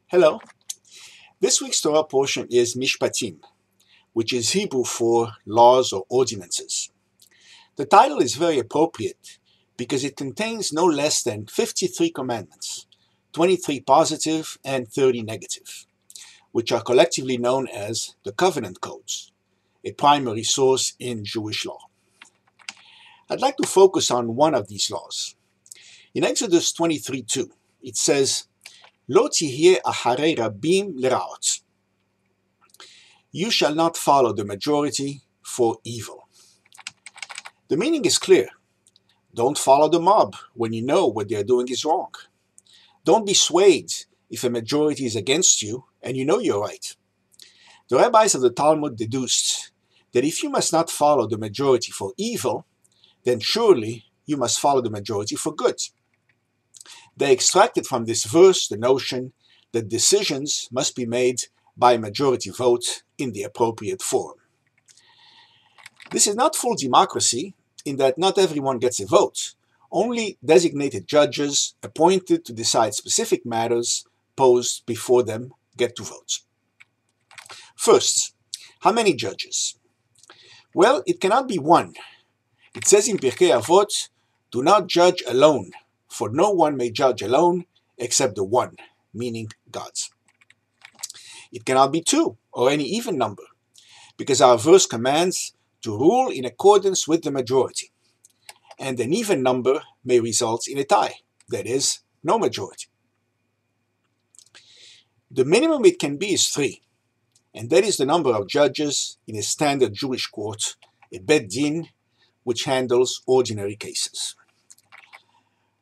Hello. This week's Torah portion is Mishpatim, which is Hebrew for laws or ordinances. The title is very appropriate because it contains no less than 53 commandments, 23 positive and 30 negative, which are collectively known as the covenant codes, a primary source in Jewish law. I'd like to focus on one of these laws. In Exodus 23:2, it says, "Lo tihyeh acharei rabbim lera'ot." You shall not follow the majority for evil. The meaning is clear. Don't follow the mob when you know what they are doing is wrong. Don't be swayed if a majority is against you and you know you're right. The rabbis of the Talmud deduced that if you must not follow the majority for evil, then surely you must follow the majority for good. They extracted from this verse the notion that decisions must be made by a majority vote in the appropriate form. This is not full democracy in that not everyone gets a vote. Only designated judges appointed to decide specific matters posed before them get to vote. First, how many judges? Well, it cannot be one. It says in Pirkei Avot, "Do not judge alone, for no one may judge alone except the one," meaning God. It cannot be two or any even number, because our verse commands to rule in accordance with the majority, and an even number may result in a tie, that is, no majority. The minimum it can be is 3, and that is the number of judges in a standard Jewish court, a bet din, which handles ordinary cases.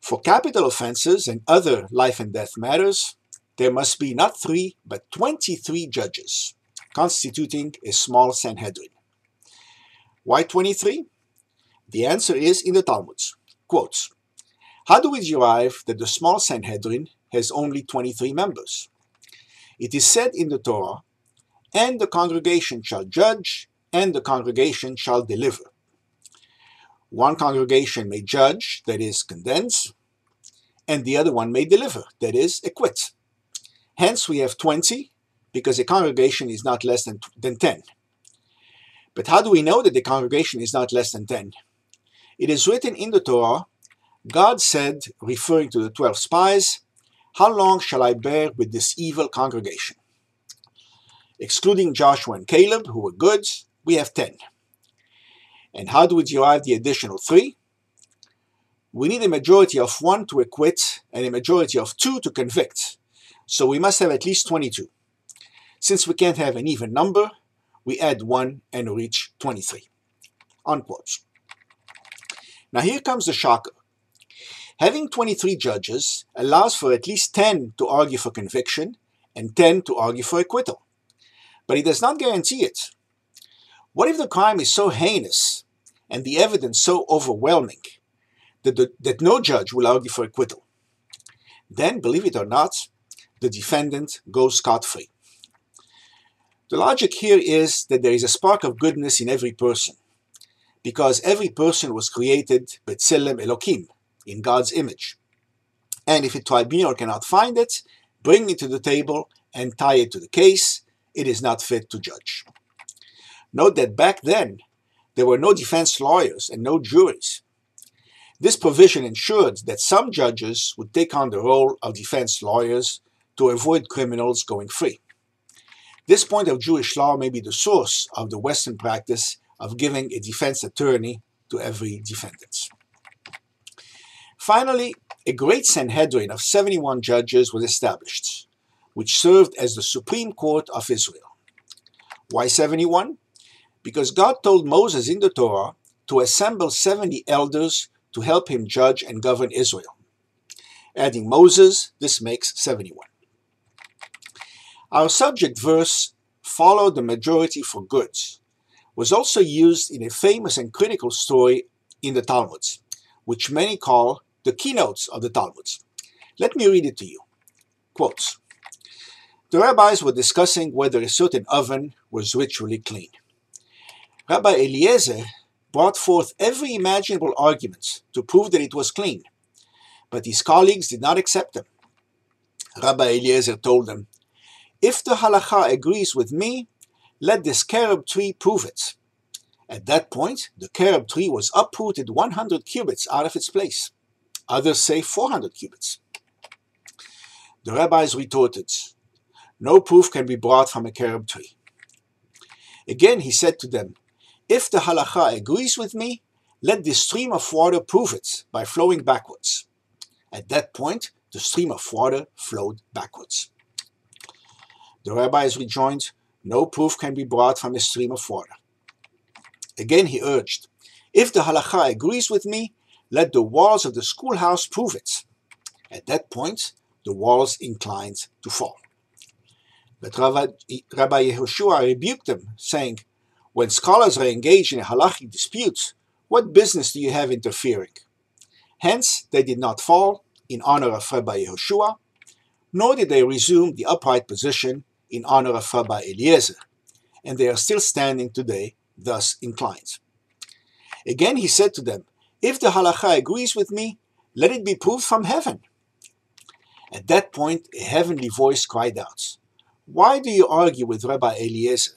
For capital offenses and other life and death matters, there must be not 3 but 23 judges, constituting a small Sanhedrin. Why 23? The answer is in the Talmud. Quotes, "How do we derive that the small Sanhedrin has only 23 members? It is said in the Torah, 'And the congregation shall judge, and the congregation shall deliver.' One congregation may judge, that is, condense, and the other one may deliver, that is, acquit. Hence we have 20, because a congregation is not less than 10. But how do we know that the congregation is not less than 10? It is written in the Torah, God said, referring to the 12 spies, 'How long shall I bear with this evil congregation?' Excluding Joshua and Caleb, who were good, we have 10. And how do we derive the additional 3? We need a majority of 1 to acquit and a majority of 2 to convict. So we must have at least 22. Since we can't have an even number, we add 1 and reach 23. Unquote. Now here comes the shocker. Having 23 judges allows for at least 10 to argue for conviction and 10 to argue for acquittal. But it does not guarantee it. What if the crime is so heinous and the evidence so overwhelming that no judge will argue for acquittal? Then, believe it or not, the defendant goes scot-free. The logic here is that there is a spark of goodness in every person, because every person was created b'tselem Elokim, in God's image. And if a tribunal cannot find it, bring it to the table and tie it to the case. It is not fit to judge. Note that back then, there were no defense lawyers and no juries. This provision ensured that some judges would take on the role of defense lawyers to avoid criminals going free. This point of Jewish law may be the source of the Western practice of giving a defense attorney to every defendant. Finally, a great Sanhedrin of 71 judges was established, which served as the Supreme Court of Israel. Why 71? Because God told Moses in the Torah to assemble 70 elders to help him judge and govern Israel. Adding Moses, this makes 71. Our subject verse, "Follow the majority for good," was also used in a famous and critical story in the Talmud, which many call the keynotes of the Talmud. Let me read it to you. Quotes, "The rabbis were discussing whether a certain oven was ritually clean. Rabbi Eliezer brought forth every imaginable argument to prove that it was clean, but his colleagues did not accept them. Rabbi Eliezer told them, "If the halakha agrees with me, let this carob tree prove it." At that point, the carob tree was uprooted 100 cubits out of its place. Others say 400 cubits. The rabbis retorted, "No proof can be brought from a carob tree." Again he said to them, "If the halakha agrees with me, let this stream of water prove it by flowing backwards." At that point, the stream of water flowed backwards. The rabbis rejoined, "No proof can be brought from a stream of water." Again he urged, "If the halakha agrees with me, let the walls of the schoolhouse prove it." At that point, the walls inclined to fall. But Rabbi Yehoshua rebuked them, saying, "When scholars are engaged in a halachic dispute, what business do you have interfering?" Hence, they did not fall in honor of Rabbi Yehoshua, nor did they resume the upright position in honor of Rabbi Eliezer, and they are still standing today, thus inclined. Again he said to them, "If the halakha agrees with me, let it be proved from heaven." At that point, a heavenly voice cried out, "Why do you argue with Rabbi Eliezer?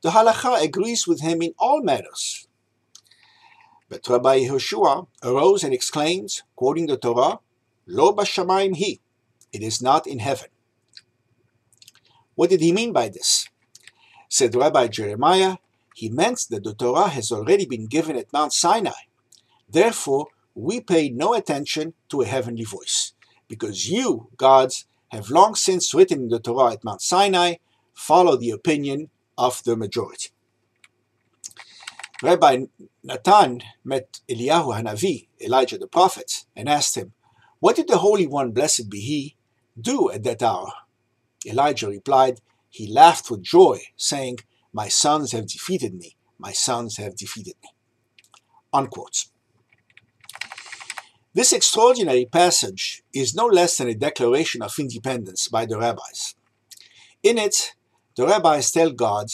The halakha agrees with him in all matters." But Rabbi Yehoshua arose and exclaimed, quoting the Torah, "Lo b'shamayim hi," it is not in heaven. What did he mean by this? Said Rabbi Jeremiah, he meant that the Torah has already been given at Mount Sinai. Therefore, we pay no attention to a heavenly voice, because you, gods, have long since written in the Torah at Mount Sinai, follow the opinion of the majority. Rabbi Natan met Eliyahu Hanavi, Elijah the prophet, and asked him, "What did the Holy One, blessed be he, do at that hour?" Elijah replied, "He laughed with joy, saying, 'My sons have defeated me, my sons have defeated me.'" Unquote. This extraordinary passage is no less than a declaration of independence by the rabbis. In it, the rabbis tell God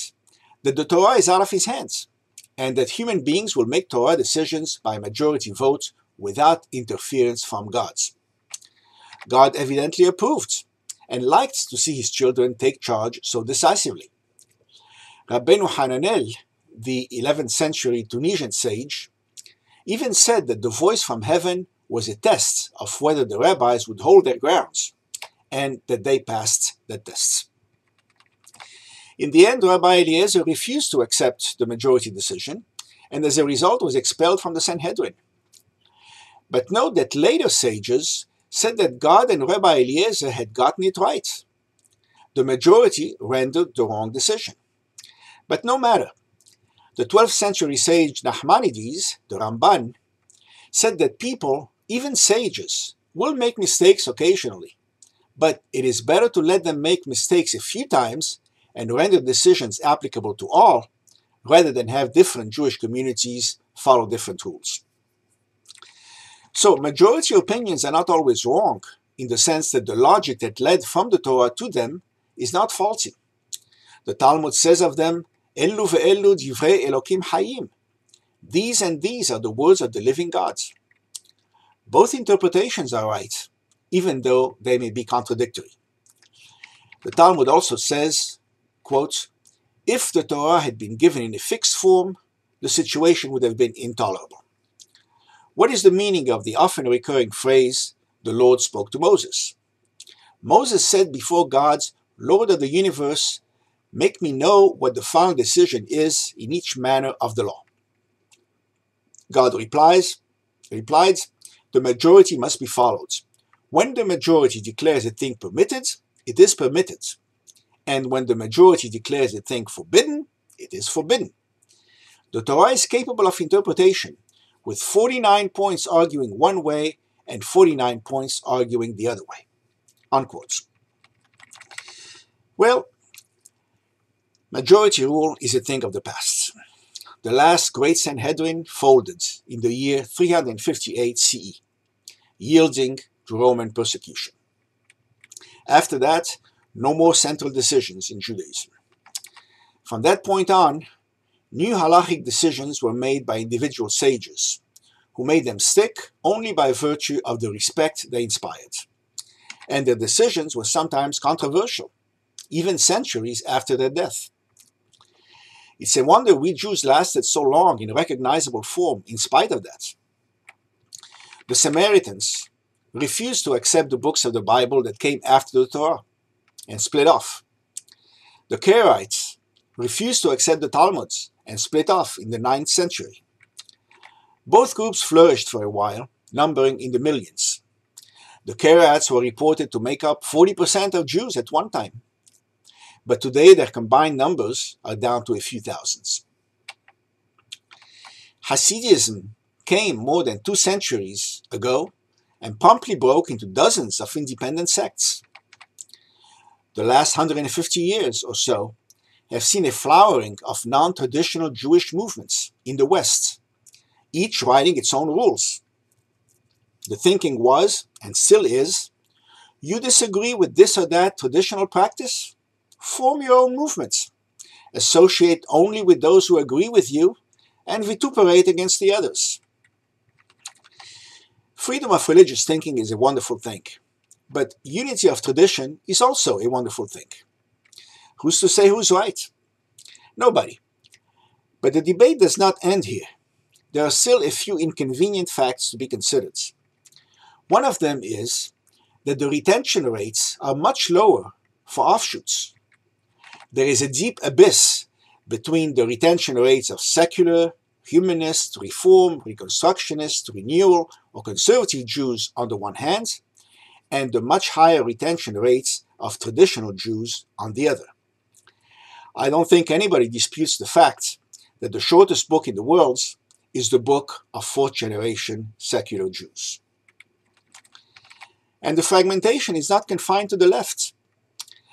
that the Torah is out of his hands, and that human beings will make Torah decisions by majority vote without interference from God. God evidently approved and liked to see his children take charge so decisively. Rabbeinu Hananel, the 11th century Tunisian sage, even said that the voice from heaven was a test of whether the rabbis would hold their grounds, and that they passed the tests. In the end, Rabbi Eliezer refused to accept the majority decision, and as a result was expelled from the Sanhedrin. But note that later sages said that God and Rabbi Eliezer had gotten it right. The majority rendered the wrong decision. But no matter. The 12th century sage Nachmanides, the Ramban, said that people, even sages, will make mistakes occasionally, but it is better to let them make mistakes a few times and render decisions applicable to all, rather than have different Jewish communities follow different rules. So, majority opinions are not always wrong, in the sense that the logic that led from the Torah to them is not faulty. The Talmud says of them, "Elu ve'elu divrei Elokim hayim." These and these are the words of the living God. Both interpretations are right, even though they may be contradictory. The Talmud also says, quote, "If the Torah had been given in a fixed form, the situation would have been intolerable." What is the meaning of the often recurring phrase, "The Lord spoke to Moses"? Moses said before God, "Lord of the universe, make me know what the final decision is in each manner of the law." God replied, "The majority must be followed. When the majority declares a thing permitted, it is permitted. And when the majority declares a thing forbidden, it is forbidden." The Torah is capable of interpretation, with 49 points arguing one way and 49 points arguing the other way. Unquote. Well, majority rule is a thing of the past. The last great Sanhedrin folded in the year 358 CE, yielding to Roman persecution. After that, no more central decisions in Judaism. From that point on, new halachic decisions were made by individual sages, who made them stick only by virtue of the respect they inspired. and their decisions were sometimes controversial, even centuries after their death. It's a wonder we Jews lasted so long in recognizable form in spite of that. The Samaritans refused to accept the books of the Bible that came after the Torah and split off. The Karaites refused to accept the Talmud and split off in the 9th century. Both groups flourished for a while, numbering in the millions. The Karaites were reported to make up 40% of Jews at one time, but today their combined numbers are down to a few thousands. Hasidism came more than 2 centuries ago and promptly broke into dozens of independent sects. The last 150 years or so have seen a flowering of non-traditional Jewish movements in the West, each writing its own rules. The thinking was, and still is, you disagree with this or that traditional practice? Form your own movements. Associate only with those who agree with you and vituperate against the others. Freedom of religious thinking is a wonderful thing, but unity of tradition is also a wonderful thing. Who's to say who's right? Nobody. But the debate does not end here. There are still a few inconvenient facts to be considered. One of them is that the retention rates are much lower for offshoots. There is a deep abyss between the retention rates of secular, humanist, reform, reconstructionist, renewal, or conservative Jews on the one hand, and the much higher retention rates of traditional Jews on the other. I don't think anybody disputes the fact that the shortest book in the world is the book of 4th-generation secular Jews. And the fragmentation is not confined to the left.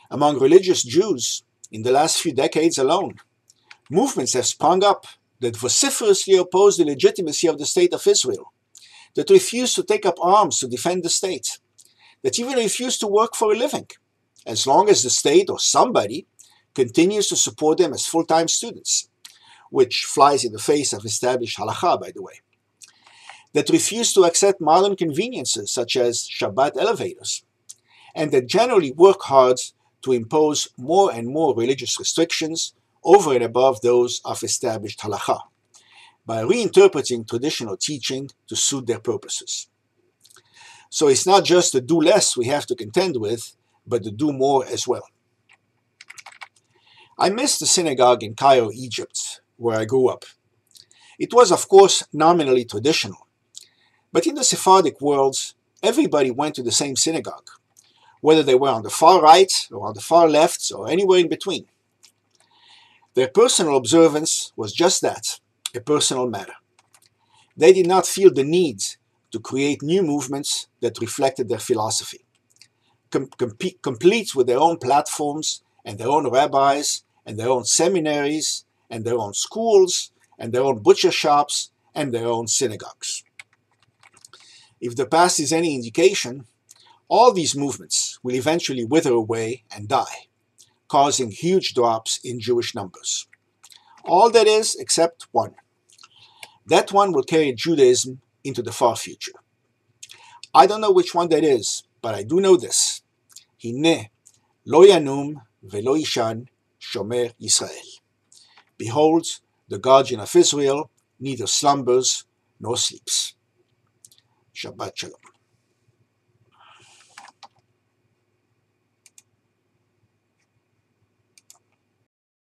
Among religious Jews, in the last few decades alone, movements have sprung up that vociferously oppose the legitimacy of the State of Israel, that refuse to take up arms to defend the state, that even refuse to work for a living, as long as the state or somebody continues to support them as full-time students, which flies in the face of established halakha, by the way, that refuse to accept modern conveniences such as Shabbat elevators, and that generally work hard to impose more and more religious restrictions over and above those of established halakha, by reinterpreting traditional teaching to suit their purposes. So it's not just the do less we have to contend with, but the do more as well. I miss the synagogue in Cairo, Egypt, where I grew up. It was, of course, nominally traditional, but in the Sephardic world, everybody went to the same synagogue, whether they were on the far right or on the far left or anywhere in between. Their personal observance was just that, a personal matter. They did not feel the need to create new movements that reflected their philosophy, complete with their own platforms and their own rabbis and their own seminaries and their own schools and their own butcher shops and their own synagogues. If the past is any indication, all these movements will eventually wither away and die, causing huge drops in Jewish numbers. All that is except one. That one will carry Judaism into the far future. I don't know which one that is, but I do know this. Hineh, lo yanum velo yishan, shomer Yisrael. Behold, the guardian of Israel neither slumbers nor sleeps. Shabbat Shalom.